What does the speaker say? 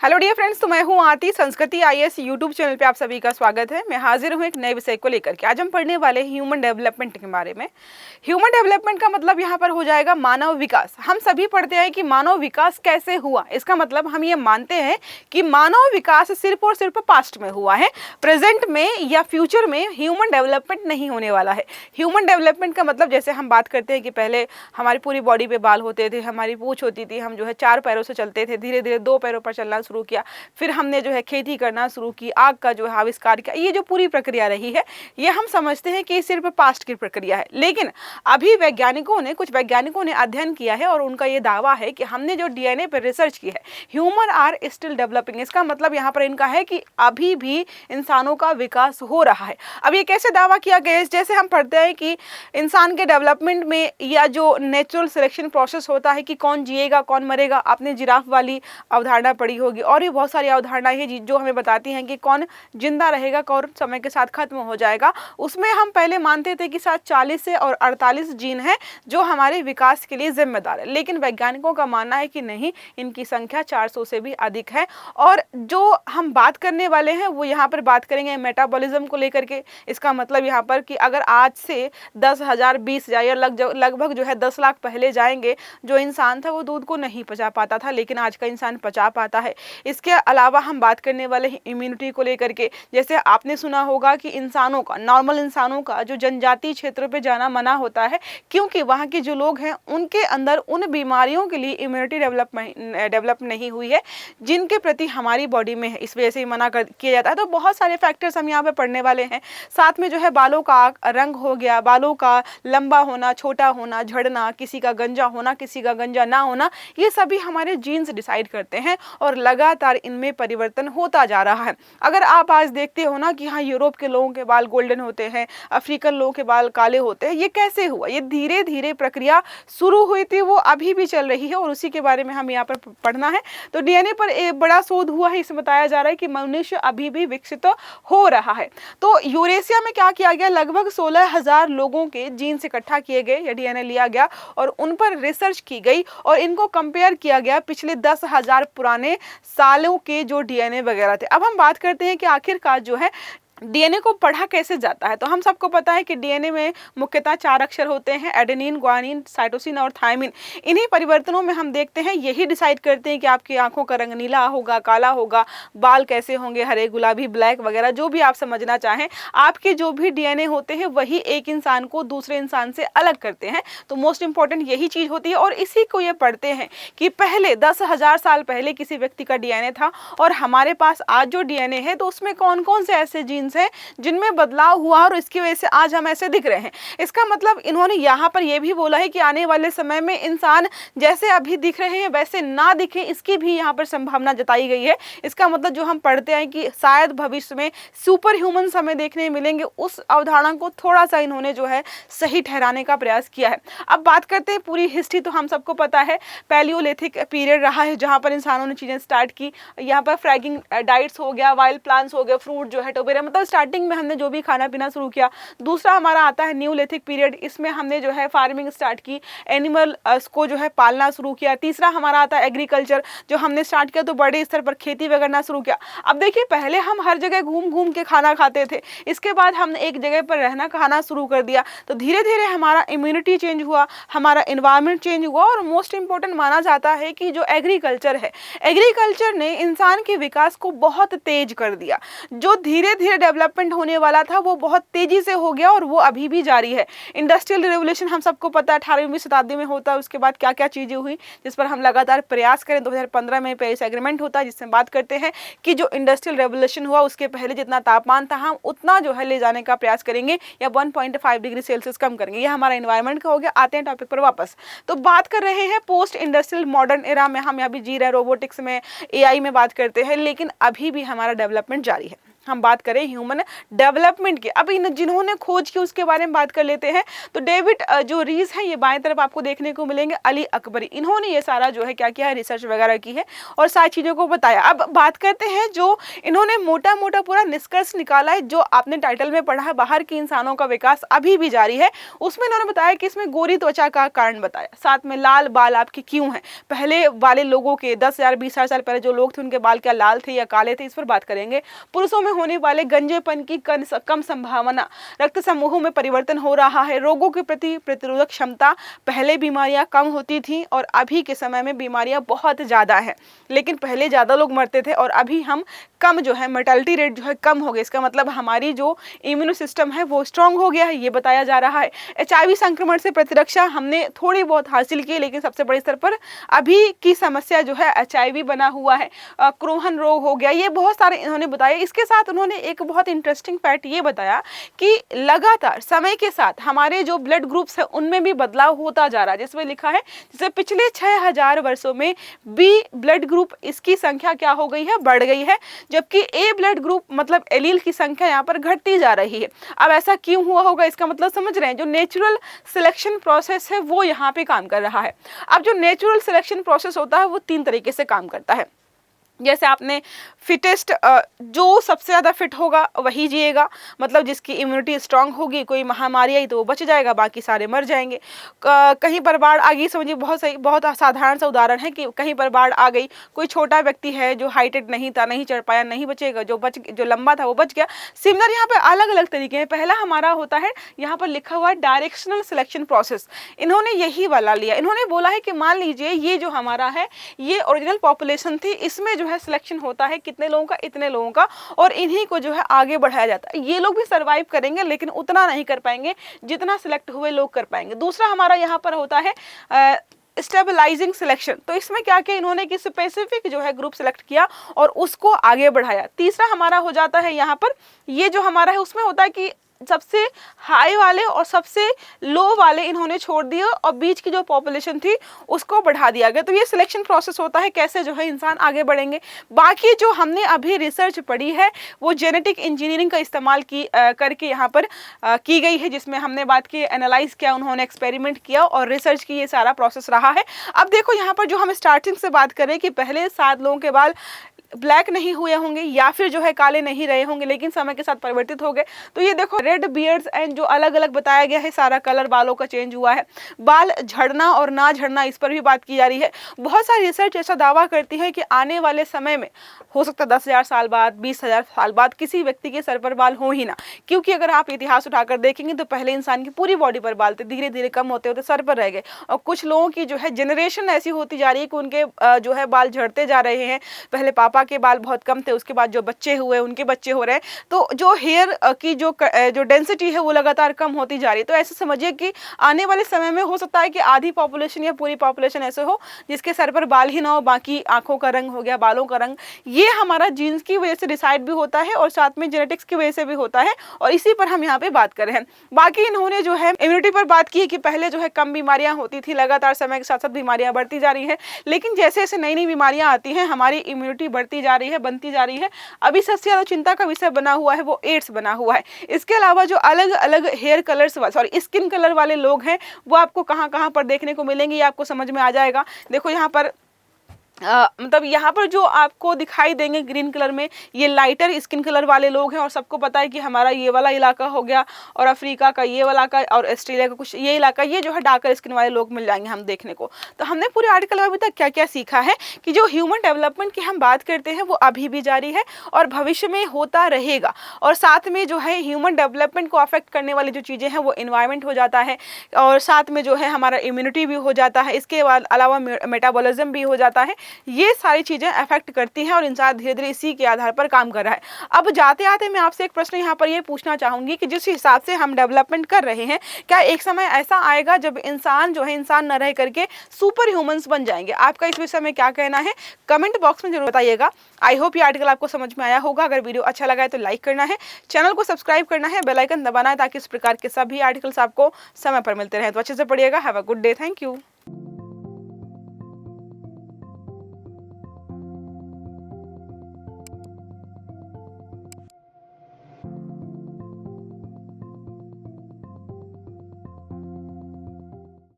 Hello dear friends, तो मैं हूं आरती। संस्कृति आईएएस यूट्यूब चैनल पे आप सभी का स्वागत है। मैं हाजिर हूं एक नए विषय को लेकर के। आज हम पढ़ने वाले ह्यूमन डेवलपमेंट के बारे में। ह्यूमन डेवलपमेंट का मतलब यहाँ पर हो जाएगा मानव विकास। हम सभी पढ़ते हैं कि मानव विकास कैसे हुआ। इसका मतलब हम ये मानते हैं कि मानव विकास सिर्फ और सिर्फ पास्ट में हुआ है, प्रेजेंट में या फ्यूचर में ह्यूमन डेवलपमेंट नहीं होने वाला है। ह्यूमन डेवलपमेंट का मतलब जैसे हम बात करते हैं कि पहले हमारी पूरी बॉडी पे बाल होते थे, हमारी पूंछ होती थी, हम चार पैरों से चलते थे, धीरे धीरे दो पैरों पर चलना शुरू किया, फिर हमने खेती करना शुरू की, आग का आविष्कार किया। ये जो पूरी प्रक्रिया रही है, ये हम समझते हैं कि सिर्फ पास्ट की प्रक्रिया है। लेकिन अभी कुछ वैज्ञानिकों ने अध्ययन किया है और उनका ये दावा है कि हमने जो डीएनए पर रिसर्च की है, ह्यूमन आर स्टिल डेवलपिंग। इसका मतलब यहाँ पर इनका है कि अभी भी इंसानों का विकास हो रहा है। अब ये कैसे दावा किया गया है? जैसे हम पढ़ते हैं कि इंसान के डेवलपमेंट में या जो नेचुरल सिलेक्शन प्रोसेस होता है कि कौन जिएगा कौन मरेगा, आपने जिराफ वाली अवधारणा पढ़ी होगी, और भी बहुत सारी अवधारणाएं हैं जो हमें बताती हैं कि कौन जिंदा रहेगा कौन समय के साथ खत्म हो जाएगा। उसमें हम पहले मानते थे कि शायद 40 से और 48 जीन हैं जो हमारे विकास के लिए जिम्मेदार है। लेकिन वैज्ञानिकों का मानना है कि नहीं, इनकी संख्या 400 से भी अधिक है। और जो हम बात करने वाले हैं वो यहाँ पर बात करेंगे मेटाबॉलिज्म को लेकर के। इसका मतलब यहाँ पर कि अगर आज से 10,000 20,000 या लगभग 10 लाख पहले जाएंगे, जो इंसान था वो दूध को नहीं पचा पाता था, लेकिन आज का इंसान पचा पाता है। इसके अलावा हम बात करने वाले हैं इम्यूनिटी को लेकर के। जैसे आपने सुना होगा कि इंसानों का, नॉर्मल इंसानों का जो जनजातीय क्षेत्रों पे जाना मना होता है, क्योंकि वहाँ के जो लोग हैं उनके अंदर उन बीमारियों के लिए इम्यूनिटी डेवलप नहीं हुई है जिनके प्रति हमारी बॉडी में है। इस वजह से ही मना किया जाता है। तो बहुत सारे फैक्टर्स हम यहाँ पे पढ़ने वाले हैं। साथ में बालों का रंग हो गया, बालों का लंबा होना, छोटा होना, झड़ना, किसी का गंजा होना, किसी का गंजा ना होना, ये सभी हमारे जीन्स डिसाइड करते हैं और लगातार इनमें परिवर्तन होता जा रहा है। अगर आप आज देखते हो ना कि हाँ, यूरोप के लोगों के बाल गोल्डन होते हैं, अफ्रीकन लोगों के बाल काले होते हैं, ये कैसे हुआ? ये धीरे धीरे प्रक्रिया शुरू हुई थी, वो अभी भी चल रही है और उसी के बारे में हम यहाँ पर पढ़ना है। तो डीएनए पर एक बड़ा शोध हुआ है। इसमें बताया जा रहा है कि मनुष्य अभी भी विकसित हो रहा है। तो यूरेशिया में क्या किया गया, लगभग 16,000 लोगों के जीन्स इकट्ठा किए गए या डीएनए लिया गया और उन पर रिसर्च की गई और इनको कंपेयर किया गया पिछले 10,000 पुराने सालों के जो डीएनए वगैरह थे। अब हम बात करते हैं कि आखिरकार डीएनए को पढ़ा कैसे जाता है। तो हम सबको पता है कि डीएनए में मुख्यतः 4 अक्षर होते हैं, एडेनिन, ग्वानिन, साइटोसिन और थायमिन। इन्हीं परिवर्तनों में हम देखते हैं, यही डिसाइड करते हैं कि आपकी आंखों का रंग नीला होगा, काला होगा, बाल कैसे होंगे, हरे, गुलाबी, ब्लैक वगैरह, जो भी आप समझना चाहें। आपके जो भी डीएनए होते हैं वही एक इंसान को दूसरे इंसान से अलग करते हैं। तो मोस्ट इंपॉर्टेंट यही चीज होती है और इसी को ये पढ़ते हैं कि पहले 10,000 साल पहले किसी व्यक्ति का डीएनए था और हमारे पास आज जो डीएनए है तो उसमें कौन कौन से ऐसे जीन्स है जिनमें बदलाव हुआ और इसकी वजह से आज हम ऐसे दिख रहे हैं। इसका मतलब इन्होंने यहाँ पर यह भी बोला है कि आने वाले समय में इंसान जैसे अभी दिख रहे हैं वैसे ना दिखे, इसकी भी यहाँ पर संभावना जताई गई है। इसका मतलब जो हम पढ़ते हैं कि शायद भविष्य में सुपर ह्यूमन हमें देखने मिलेंगे, उस अवधारणा को थोड़ा सा इन्होंने सही ठहराने का प्रयास किया है। अब बात करते हैं पूरी हिस्ट्री। तो हम सबको पता है पैलियोलिथिक पीरियड रहा है जहाँ पर इंसानों ने चीजें स्टार्ट की। यहाँ पर फ्रैगिंग डाइट्स हो गया, वाइल्ड प्लांट्स हो गए, फ्रूट टोबेरा, मतलब स्टार्टिंग में हमने जो भी खाना पीना शुरू किया। दूसरा हमारा आता है न्यूलिथिक पीरियड। इसमें हमने फार्मिंग स्टार्ट की, एनिमल को पालना शुरू किया। तीसरा हमारा आता है एग्रीकल्चर, जो हमने स्टार्ट किया तो बड़े स्तर पर खेती करना शुरू किया। अब देखिए, पहले हम हर जगह घूम घूम के खाना खाते थे, इसके बाद हमने एक जगह पर रहना खाना शुरू कर दिया। तो धीरे धीरे हमारा इम्यूनिटी चेंज हुआ, हमारा एनवायरमेंट चेंज हुआ और मोस्ट इंपॉर्टेंट माना जाता है कि जो एग्रीकल्चर है, एग्रीकल्चर ने इंसान के विकास को बहुत तेज कर दिया। जो धीरे धीरे डेवलपमेंट होने वाला था वो बहुत तेजी से हो गया और वो अभी भी जारी है। इंडस्ट्रियल रिवोल्यूशन हम सबको पता है 18वीं शताब्दी में होता है। उसके बाद क्या क्या चीजें हुई जिस पर हम लगातार प्रयास करें। 2015 में पेरिस एग्रीमेंट होता है जिसमें बात करते हैं कि जो इंडस्ट्रियल रेवोल्यूशन हुआ उसके पहले जितना तापमान था हम उतना ले जाने का प्रयास करेंगे या 1.5 डिग्री सेल्सियस कम करेंगे। ये हमारा एनवायरमेंट का हो गया। आते हैं टॉपिक पर वापस। तो बात कर रहे हैं पोस्ट इंडस्ट्रियल मॉडर्न एरा में, हम अभी जी रहे हैं, रोबोटिक्स में, एआई में बात करते हैं, लेकिन अभी भी हमारा डेवलपमेंट जारी है। हम बात करें ह्यूमन डेवलपमेंट की। अब इन जिन्होंने खोज की उसके बारे में बात कर लेते हैं। तो डेविड जो रीस है, ये बाएं तरफ आपको देखने को मिलेंगे, अली अकबरी, इन्होंने ये सारा जो है क्या किया है, रिसर्च वगैरह की है और सारी चीज़ों को बताया। अब बात करते हैं जो इन्होंने मोटा मोटा पूरा निष्कर्ष निकाला है, जो आपने टाइटल में पढ़ा है, बाहर के इंसानों का विकास अभी भी जारी है। उसमें इन्होंने बताया कि इसमें गोरी त्वचा का कारण बताया, साथ में लाल बाल आपके क्यों हैं, पहले वाले लोगों के 10,000 20,000 साल पहले जो लोग थे उनके बाल क्या लाल थे या काले थे, इस पर बात करेंगे। पुरुषों में होने वाले गंजेपन की कम संभावना, रक्त समूहों में परिवर्तन हो रहा है, रोगों के प्रति प्रतिरोधक क्षमता, पहले बीमारियां कम होती थी और अभी के समय में बीमारियां बहुत ज़्यादा है, लेकिन पहले ज़्यादा लोग मरते थे और अभी हम कम जो है मोर्टेलिटी रेट जो है कम हो गया। इसका मतलब हमारी जो इम्यून सिस्टम है वो स्ट्रांग हो गया है, ये बताया जा रहा है। HIV संक्रमण से प्रतिरक्षा हमने थोड़ी बहुत हासिल की, लेकिन सबसे बड़े स्तर पर अभी की समस्या जो है HIV बना हुआ है। क्रोहन रोग हो गया, ये बहुत सारे इन्होंने बताया। इसके साथ उन्होंने एक बहुत इंटरेस्टिंग फैक्ट ये बताया कि लगातार समय के साथ हमारे जो ब्लड ग्रुप्स है उनमें भी बदलाव होता जा रहा है, जिसमें लिखा है जैसे पिछले 6000 वर्षों में बी ब्लड ग्रुप इसकी संख्या क्या हो गई है, बढ़ गई है, जबकि ए ब्लड ग्रुप मतलब एलील की संख्या यहाँ पर घटती जा रही है। अब ऐसा क्यों हुआ होगा, इसका मतलब समझ रहे हैं, जो नेचुरल सिलेक्शन प्रोसेस है वो यहाँ पे काम कर रहा है। अब जो नेचुरल सिलेक्शन प्रोसेस होता है वो 3 तरीके से काम करता है। जैसे आपने फिटेस्ट, जो सबसे ज़्यादा फिट होगा वही जिएगा, मतलब जिसकी इम्यूनिटी स्ट्रांग होगी, कोई महामारी आई तो वो बच जाएगा, बाकी सारे मर जाएंगे। कहीं पर बाढ़ आ गई, समझिए बहुत सही, बहुत साधारण सा उदाहरण है कि कहीं पर बाढ़ आ गई, कोई छोटा व्यक्ति है जो हाइटेड नहीं था, नहीं चढ़ पाया, नहीं बचेगा, जो लंबा था वो बच गया। सिमिलर यहाँ पे अलग अलग तरीके हैं। पहला हमारा होता है, यहाँ पर लिखा हुआ डायरेक्शनल सिलेक्शन प्रोसेस, इन्होंने यही वाला लिया। इन्होंने बोला है कि मान लीजिए ये जो हमारा है ये ओरिजिनल पॉपुलेशन थी, इसमें जो है सिलेक्शन होता है कितने लोगों का, इतने लोगों का, और इन्हीं को जो है आगे बढ़ाया जाता है। ये लोग भी सर्वाइव करेंगे लेकिन उतना नहीं कर पाएंगे जितना सिलेक्ट हुए लोग कर पाएंगे। दूसरा हमारा यहाँ पर होता है स्टेबलाइजिंग सिलेक्शन, तो इसमें क्या किया इन्होंने कि स्पेसिफिक जो है ग्रुप सिलेक्ट किया और उसको आगे बढ़ाया। तीसरा हमारा हो जाता है यहाँ पर, ये जो हमारा है उसमें होता है कि सबसे हाई वाले और सबसे लो वाले इन्होंने छोड़ दिए और बीच की जो पॉपुलेशन थी उसको बढ़ा दिया गया। तो ये सिलेक्शन प्रोसेस होता है, कैसे जो है इंसान आगे बढ़ेंगे। बाकी जो हमने अभी रिसर्च पढ़ी है वो जेनेटिक इंजीनियरिंग का इस्तेमाल करके यहाँ पर की गई है, जिसमें हमने बात की, एनालाइज किया, उन्होंने एक्सपेरिमेंट किया और रिसर्च की, ये सारा प्रोसेस रहा है। अब देखो यहाँ पर जो हम स्टार्टिंग से बात करें कि पहले 7 लोगों के बाल ब्लैक नहीं हुए होंगे या फिर जो है काले नहीं रहे होंगे, लेकिन समय के साथ परिवर्तित हो गए। तो ये देखो रेड बियर्ड्स एंड जो अलग अलग बताया गया है, सारा कलर बालों का चेंज हुआ है। बाल झड़ना और ना झड़ना, इस पर भी बात की जा रही है। बहुत सारी रिसर्च ऐसा दावा करती है कि आने वाले समय में हो सकता है 10,000 साल बाद, 20,000 साल बाद किसी व्यक्ति के सर पर बाल हो ही ना, क्योंकि अगर आप इतिहास उठाकर देखेंगे तो पहले इंसान की पूरी बॉडी पर बाल थे, धीरे धीरे कम होते होते सर पर रह गए। और कुछ लोगों की जो है जनरेशन ऐसी होती जा रही है कि उनके जो है बाल झड़ते जा रहे हैं। पहले पापा के बाल बहुत कम थे, उसके बाद जो बच्चे हुए उनके बच्चे हो रहे हैं, तो जो हेयर की जो डेंसिटी है वो लगातार कम होती जा रही है। तो ऐसे समझिए कि आने वाले समय में हो सकता है कि आधी पॉपुलेशन या पूरी पॉपुलेशन ऐसे हो जिसके सर पर बाल ही ना हो, बाकी आंखों का रंग हो गया, बालों का रंग। ये हमारा जीन्स की वजह से डिसाइड भी होता है और साथ में जेनेटिक्स की वजह से भी होता है, और इसी पर हम यहाँ पे बात कर रहे हैं। बाकी इन्होंने जो है इम्यूनिटी पर बात की है कि पहले जो है कम बीमारियां होती थी, लगातार समय के साथ साथ बीमारियां बढ़ती जा रही है, लेकिन जैसे जैसे नई नई बीमारियां आती हैं हमारी इम्यूनिटी बढ़ती जा रही है, बनती जा रही है। अभी सबसे ज़्यादा चिंता का विषय बना हुआ है वो एड्स बना हुआ है। इसके अलावा जो अलग अलग हेयर कलर्स स्किन कलर वाले लोग हैं वो आपको कहाँ कहाँ पर देखने को मिलेंगे, ये आपको समझ में आ जाएगा। देखो यहाँ पर मतलब यहाँ पर जो आपको दिखाई देंगे ग्रीन कलर में, ये लाइटर स्किन कलर वाले लोग हैं, और सबको पता है कि हमारा ये वाला इलाका हो गया और अफ्रीका का ये वाला का और ऑस्ट्रेलिया का कुछ ये इलाका, ये जो है डार्कर स्किन वाले लोग मिल जाएंगे हम देखने को। तो हमने पूरे आर्टिकल में अभी तक क्या क्या सीखा है कि जो ह्यूमन डेवलपमेंट की हम बात करते हैं वो अभी भी जारी है और भविष्य में होता रहेगा। और साथ में जो है ह्यूमन डेवलपमेंट को अफेक्ट करने वाली जो चीज़ें हैं वो इन्वायरमेंट हो जाता है, और साथ में जो है हमारा इम्यूनिटी भी हो जाता है, इसके अलावा मेटाबॉलिज्म भी हो जाता है। ये सारी चीजें अफेक्ट करती हैं और इंसान धीरे धीरे इसी के आधार पर काम कर रहा है। अब जाते आते मैं आपसे एक प्रश्न यहाँ पर ये पूछना चाहूंगी कि जिस हिसाब से हम डेवलपमेंट कर रहे हैं, क्या एक समय ऐसा आएगा जब इंसान जो है इंसान न रह करके सुपर ह्यूमंस बन जाएंगे? आपका इस विषय में क्या कहना है कमेंट बॉक्स में जरूर बताइएगा। आई होप ये आर्टिकल आपको समझ में आया होगा। अगर वीडियो अच्छा लगा है तो लाइक करना है, चैनल को सब्सक्राइब करना है, बेल आइकन दबाना है ताकि इस प्रकार के सभी आर्टिकल्स आपको समय पर मिलते रहे। तो अच्छे से पढ़िएगा। Have a good day. Thank you.